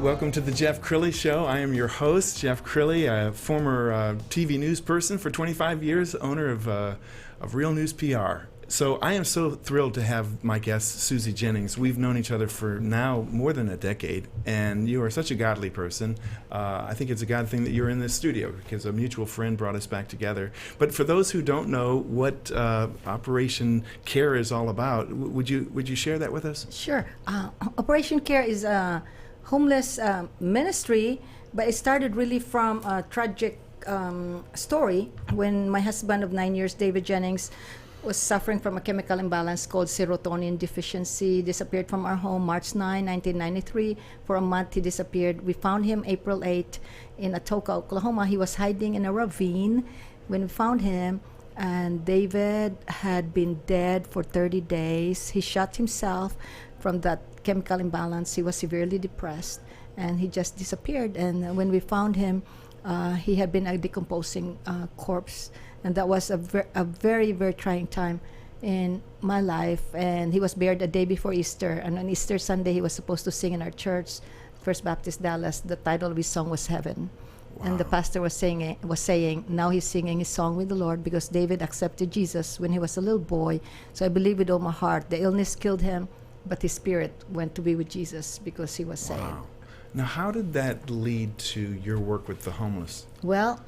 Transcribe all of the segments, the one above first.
Welcome to the Jeff Crilley Show. I am your host, Jeff Crilley, a former TV news person for 25 years, owner of Real News PR. So I am so thrilled to have my guest, Susie Jennings. We've known each other for now more than a decade, and you are such a godly person. I think it's a God thing that you're in this studio because a mutual friend brought us back together. But for those who don't know what Operation Care is all about, would you share that with us? Sure. Operation Care is a homeless ministry, but it started really from a tragic story when my husband of 9 years, David Jennings, was suffering from a chemical imbalance called serotonin deficiency, disappeared from our home March 9, 1993. For a month, he disappeared. We found him April 8 in Atoka, Oklahoma. He was hiding in a ravine when we found him, and David had been dead for 30 days. He shot himself from that chemical imbalance. He was severely depressed, and he just disappeared. And when we found him, he had been a decomposing corpse. And that was a very, very trying time in my life. And he was buried a day before Easter. And on Easter Sunday, he was supposed to sing in our church, First Baptist Dallas. The title of his song was Heaven. Wow. And the pastor was saying, now he's singing his song with the Lord because David accepted Jesus when he was a little boy. So I believe with all my heart, the illness killed him, but his spirit went to be with Jesus because he was saved. Wow. Now, how did that lead to your work with the homeless? Well,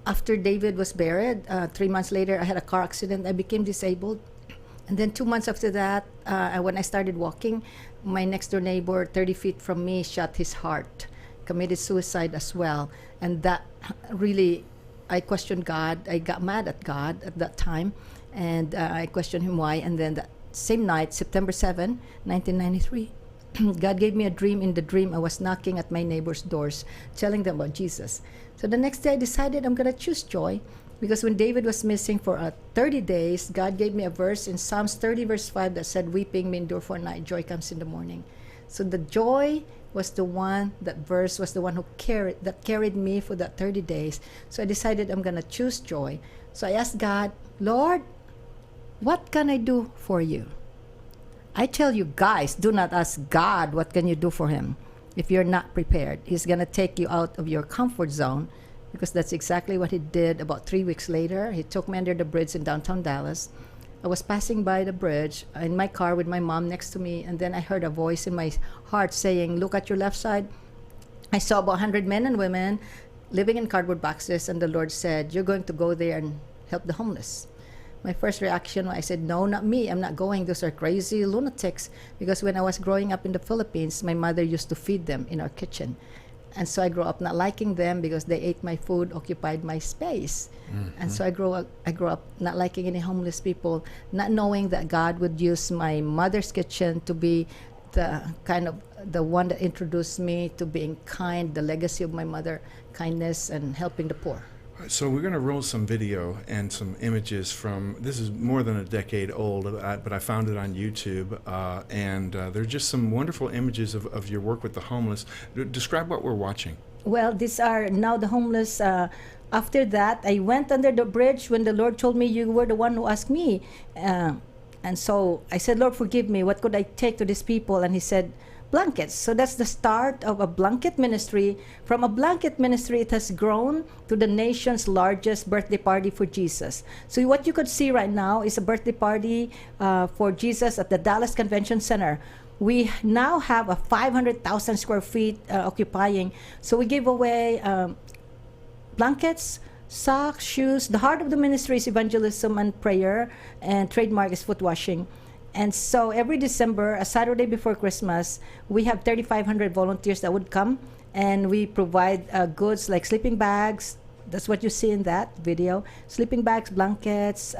after David was buried, 3 months later, I had a car accident. I became disabled. And then 2 months after that, when I started walking, my next door neighbor, 30 feet from me, shot his heart, committed suicide as well. And that really, I questioned God. I got mad at God at that time. And I questioned him why. And then that same night, September 7, 1993, God gave me a dream. In the dream, I was knocking at my neighbors' doors, telling them about Jesus. So the next day, I decided I'm going to choose joy, because when David was missing for 30 days, God gave me a verse in Psalms 30, verse 5 that said, "Weeping may endure for a night, joy comes in the morning." So the joy was the one, that verse was the one who carried me for that 30 days. So I decided I'm going to choose joy. So I asked God, Lord, what can I do for you? I tell you guys, do not ask God what can you do for him if you're not prepared. He's going to take you out of your comfort zone, because that's exactly what he did. About 3 weeks later, he took me under the bridge in downtown Dallas. I was passing by the bridge in my car with my mom next to me, and then I heard a voice in my heart saying, look at your left side. I saw about 100 men and women living in cardboard boxes, and the Lord said, you're going to go there and help the homeless. My first reaction, I said, no, not me. I'm not going. Those are crazy lunatics. Because when I was growing up in the Philippines, my mother used to feed them in our kitchen. And so I grew up not liking them because they ate my food, occupied my space. Mm-hmm. And so I grew up not liking any homeless people, not knowing that God would use my mother's kitchen to be the one that introduced me to being kind, the legacy of my mother, kindness and helping the poor. So we're going to roll some video and some images from, this is more than a decade old, but I found it on YouTube, and they're just some wonderful images of your work with the homeless. Describe what we're watching. Well, these are now the homeless. After that, I went under the bridge when the Lord told me, you were the one who asked me. And so I said, Lord, forgive me. What could I take to these people? And he said, blankets. So that's the start of a blanket ministry. From a blanket ministry, it has grown to the nation's largest birthday party for Jesus. So what you could see right now is a birthday party for Jesus at the Dallas Convention Center. We now have a 500,000 square feet occupying. So we give away blankets, socks, shoes. The heart of the ministry is evangelism and prayer, and trademark is foot washing. And so every December, a Saturday before Christmas, we have 3,500 volunteers that would come, and we provide goods like sleeping bags. That's what you see in that video. Sleeping bags, blankets.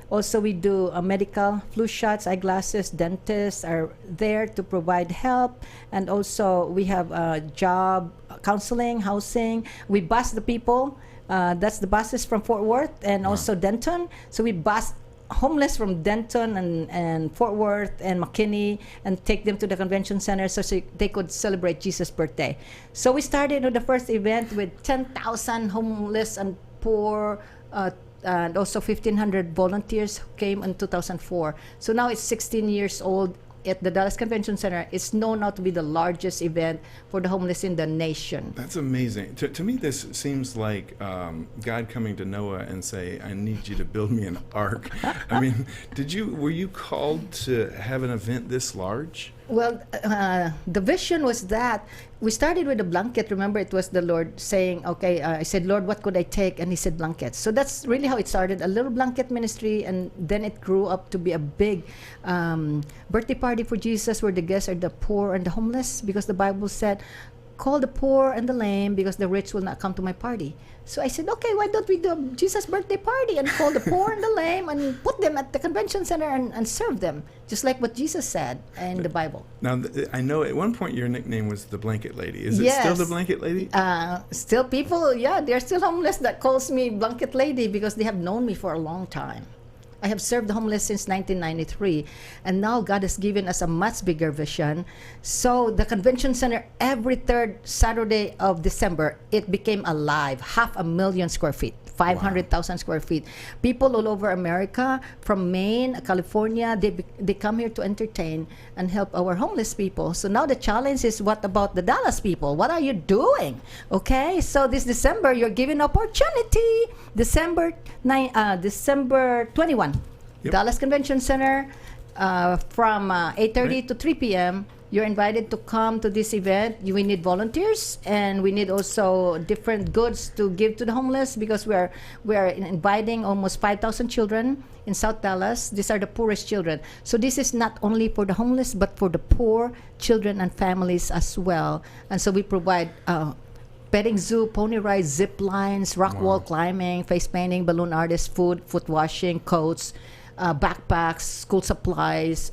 Also, we do medical, flu shots, eyeglasses. Dentists are there to provide help. And also, we have job counseling, housing. We bus the people. That's the buses from Fort Worth and also Denton. So we bus homeless from Denton and Fort Worth and McKinney and take them to the convention center so they could celebrate Jesus' birthday. So we started with the first event with 10,000 homeless and poor, and also 1,500 volunteers who came in 2004. So now it's 16 years old. at the Dallas Convention Center. It's known now to be the largest event for the homeless in the nation. That's amazing. To me, this seems like God coming to Noah and say, "I need you to build me an ark." I mean, were you called to have an event this large? Well, the vision was that we started with a blanket. Remember, it was the Lord saying, okay, I said, Lord, what could I take? And he said, blankets. So that's really how it started, a little blanket ministry. And then it grew up to be a big birthday party for Jesus, where the guests are the poor and the homeless, because the Bible said, call the poor and the lame, because the rich will not come to my party. So I said, okay, why don't we do a Jesus birthday party and call the poor and the lame and put them at the convention center and serve them, just like what Jesus said in the Bible. Now, I know at one point your nickname was the Blanket Lady. Is it Yes. still the Blanket Lady? Still people, they're still homeless that calls me Blanket Lady, because they have known me for a long time. I have served the homeless since 1993, and now God has given us a much bigger vision. So the convention center, every third Saturday of December, it became alive. 500,000 square feet, 500,000 square feet. People all over America, from Maine, California, they come here to entertain and help our homeless people. So now the challenge is, what about the Dallas people? What are you doing? Okay, so this December, you're giving opportunity. December 21. Yep. Dallas Convention Center, from 8:30 to 3 p.m. You're invited to come to this event. We need volunteers, and we need also different goods to give to the homeless, because we are inviting almost 5,000 children in South Dallas. These are the poorest children. So this is not only for the homeless, but for the poor children and families as well. And so we provide petting zoo, pony rides, zip lines, rock wall climbing, face painting, balloon artists, food washing, coats, backpacks, school supplies,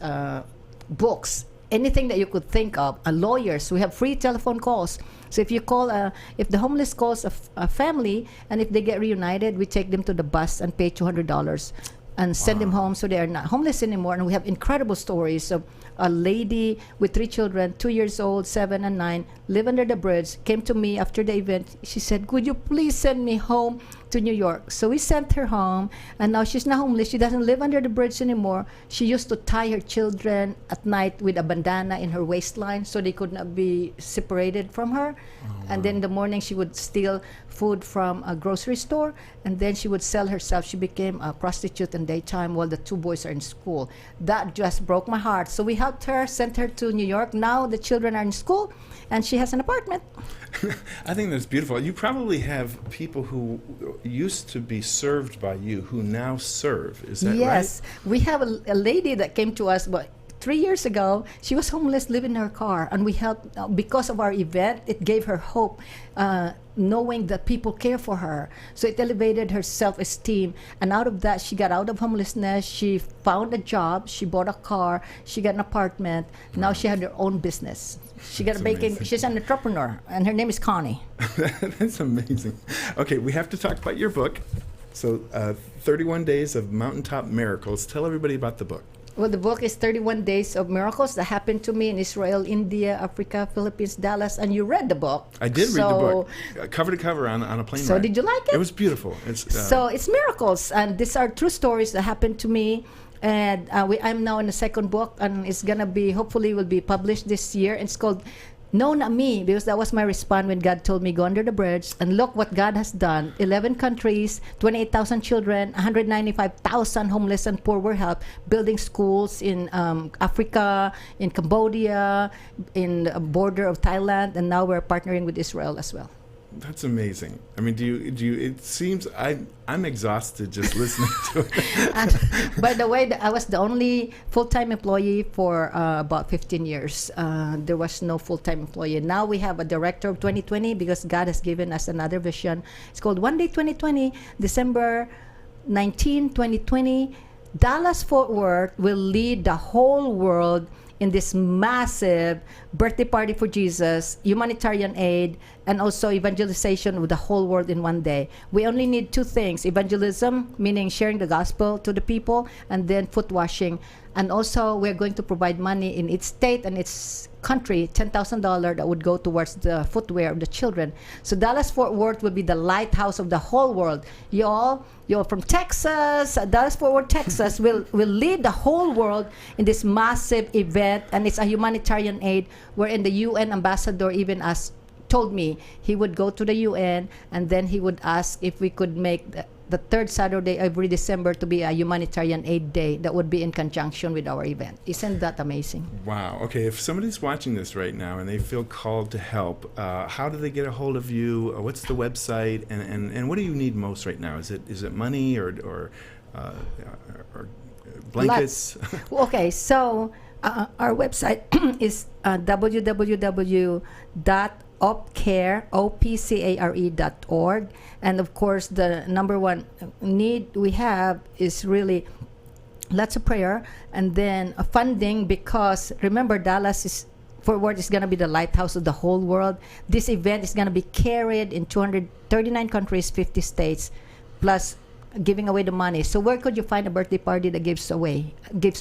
books, anything that you could think of. Lawyers, we have free telephone calls. So if you call, if the homeless calls a family, and if they get reunited, we take them to the bus and pay $200 and send them home, so they are not homeless anymore. And we have incredible stories of a lady with 3 children, 2 years old, 7 and 9, live under the bridge, came to me after the event. She said, could you please send me home to New York? So we sent her home, and now she's not homeless. She doesn't live under the bridge anymore. She used to tie her children at night with a bandana in her waistline, so they could not be separated from her. And then in the morning, she would steal food from a grocery store, and then she would sell herself. She became a prostitute in daytime while the 2 boys are in school. That just broke my heart. So we helped her, sent her to New York. Now the children are in school, and she has an apartment. I think that's beautiful. You probably have people who used to be served by you who now serve. Is that right? Yes. We have a lady that came to us, but 3 years ago, she was homeless, living in her car, and we helped. Because of our event, it gave her hope, knowing that people care for her. So it elevated her self-esteem, and out of that, she got out of homelessness. She found a job. She bought a car. She got an apartment. Now she had her own business. She got a baking. Amazing. She's an entrepreneur, and her name is Connie. That's amazing. Okay, we have to talk about your book. So, 31 Days of Mountaintop Miracles. Tell everybody about the book. Well, the book is 31 Days of Miracles that happened to me in Israel, India, Africa, Philippines, Dallas, and you read the book. I did read the book, cover to cover on a plane ride. So did you like it? It was beautiful. So it's miracles, and these are true stories that happened to me. And I'm now in the second book, and it's gonna be, hopefully, will be published this year. It's called No, Not Me, because that was my response when God told me go under the bridge, and look what God has done. 11 countries, 28,000 children, 195,000 homeless and poor were helped, building schools in Africa, in Cambodia, in the border of Thailand, and now we're partnering with Israel as well. That's amazing. I mean, do you? It seems I'm exhausted just listening to it. And by the way, I was the only full-time employee for about 15 years. There was no full-time employee. Now we have a director of 2020, because God has given us another vision. It's called One Day 2020, December 19, 2020. Dallas-Fort Worth will lead the whole world in this massive birthday party for Jesus, humanitarian aid, and also evangelization with the whole world in one day. We only need 2 things: evangelism, meaning sharing the gospel to the people, and then foot washing. And also, we're going to provide money in its state and its country, $10,000 that would go towards the footwear of the children. So Dallas-Fort Worth will be the lighthouse of the whole world. You're from Texas, Dallas-Fort Worth, Texas, will lead the whole world in this massive event, and it's a humanitarian aid wherein the UN ambassador even told me he would go to the UN and then he would ask if we could make the third Saturday every December to be a humanitarian aid day that would be in conjunction with our event. Isn't that amazing? Wow. Okay, if somebody's watching this right now and they feel called to help, how do they get a hold of you? What's the website? And what do you need most right now? Is it money or blankets? Okay, so our website is www.opcare.org. And of course, the number one need we have is really lots of prayer and then funding, because remember, Fort Worth is going to be the lighthouse of the whole world. This event is going to be carried in 239 countries, 50 states, plus giving away the money. So where could you find a birthday party that gives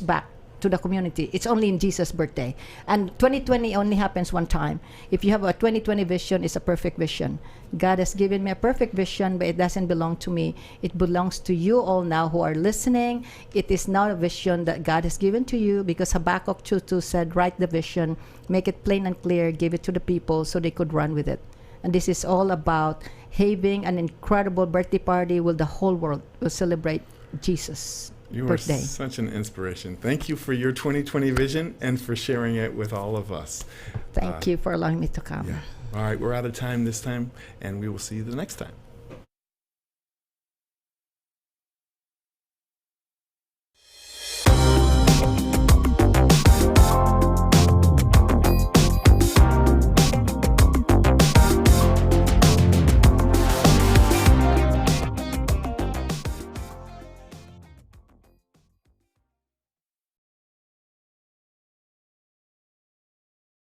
back to the community? It's only in Jesus' birthday. And 2020 only happens one time. If you have a 2020 vision, it's a perfect vision. God has given me a perfect vision, but it doesn't belong to me. It belongs to you all now who are listening. It is now a vision that God has given to you, because Habakkuk 2:2 said, write the vision, make it plain and clear, give it to the people so they could run with it. And this is all about having an incredible birthday party where the whole world will celebrate Jesus' birthday. You are such an inspiration. Thank you for your 2020 vision and for sharing it with all of us. Thank you for allowing me to come. Yeah. All right, we're out of time this time, and we will see you the next time.